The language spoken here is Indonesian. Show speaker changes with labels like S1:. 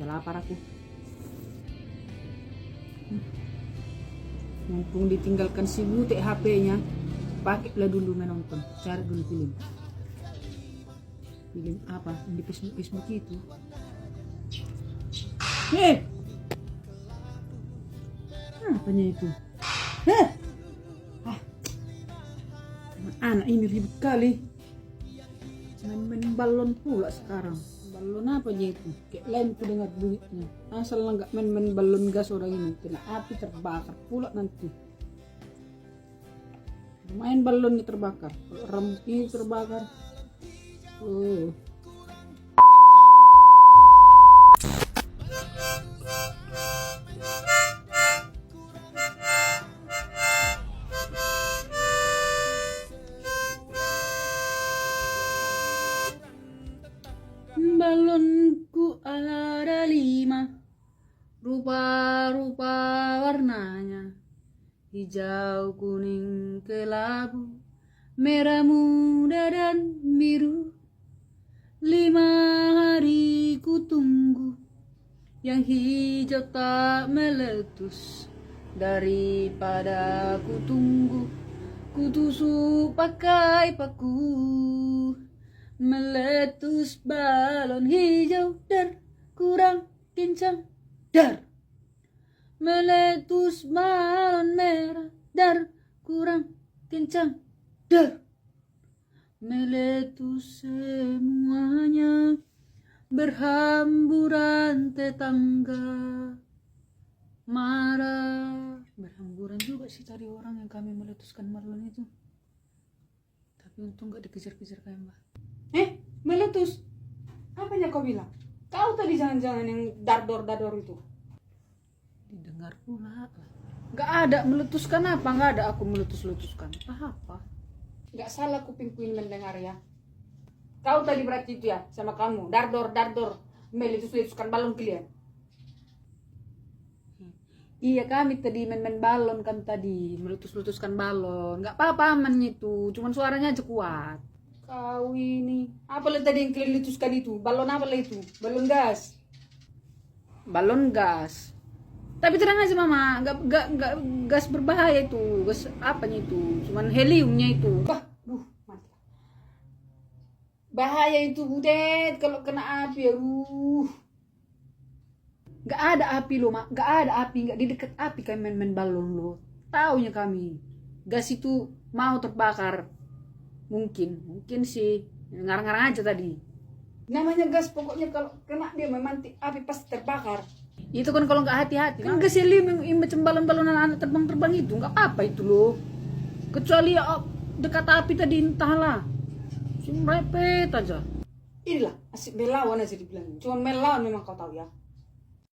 S1: Udah lapar aku. Mumpung ditinggalkan si Bute HP-nya, pakailah dulu menonton, cari dulu film. Film apa? Yang di Facebook itu. Apanya itu? Anak ini ribet kali. Main balon pula sekarang. Balon apa aja itu? Kayak lain ku dengar bunyinya. Asal nggak main balon gas orang ini, kena api terbakar pula nanti. Main balonnya terbakar, kalau rambutnya terbakar. Balonku ada 5, rupa-rupa warnanya, hijau, kuning, kelabu, merah muda dan biru. 5 hari ku tunggu, yang hijau tak meletus. Daripada ku tunggu, ku tusuk pakai paku. Meletus balon hijau dar, kurang kencang dar. Meletus balon merah dar, kurang kencang dar. Meletus semuanya, berhamburan tetangga marah. Berhamburan juga sih tadi orang yang kami meletuskan balon itu. Tapi untung gak dikejar-kejar kayak Mbak. Meletus? Apanya kau bilang? Kau tadi jangan-jangan yang dador itu. Didengar pula. Gak ada meletuskan apa? Gak ada aku meletus-letuskan. Apa? Gak salah kupingku ini mendengar ya. Kau tadi berarti itu ya sama kamu. Dardor. Meletus-letuskan balon kalian. Iya kami tadi main balon kan tadi. Meletus-letuskan balon. Gak apa-apa aman itu. Cuman suaranya aja kuat. Kau ini, apalah tadi yang kalian letuskan itu? Balon apalah itu? Balon gas. Balon gas. Tapi terang aja mama, gak gas berbahaya itu. Gas apanya itu? Cuman heliumnya itu. Mati. Bahaya itu Budet kalau kena api. Gak ada api lo mak, gak ada api, gak di dekat api kami main balon lo. Taunya kami, gas itu mau terbakar. Mungkin sih ngarang-ngarang aja tadi. Namanya gas pokoknya kalau kena dia memantik api pasti terbakar. Itu kan kalau nggak hati-hati. Kan gas helium yang macam balon-balonan anak terbang itu nggak apa itu loh. Kecuali dekat api tadi entahlah. Cuma repet aja. Inilah asik melawan aja dibilang. Cuma melawan memang kau tahu ya.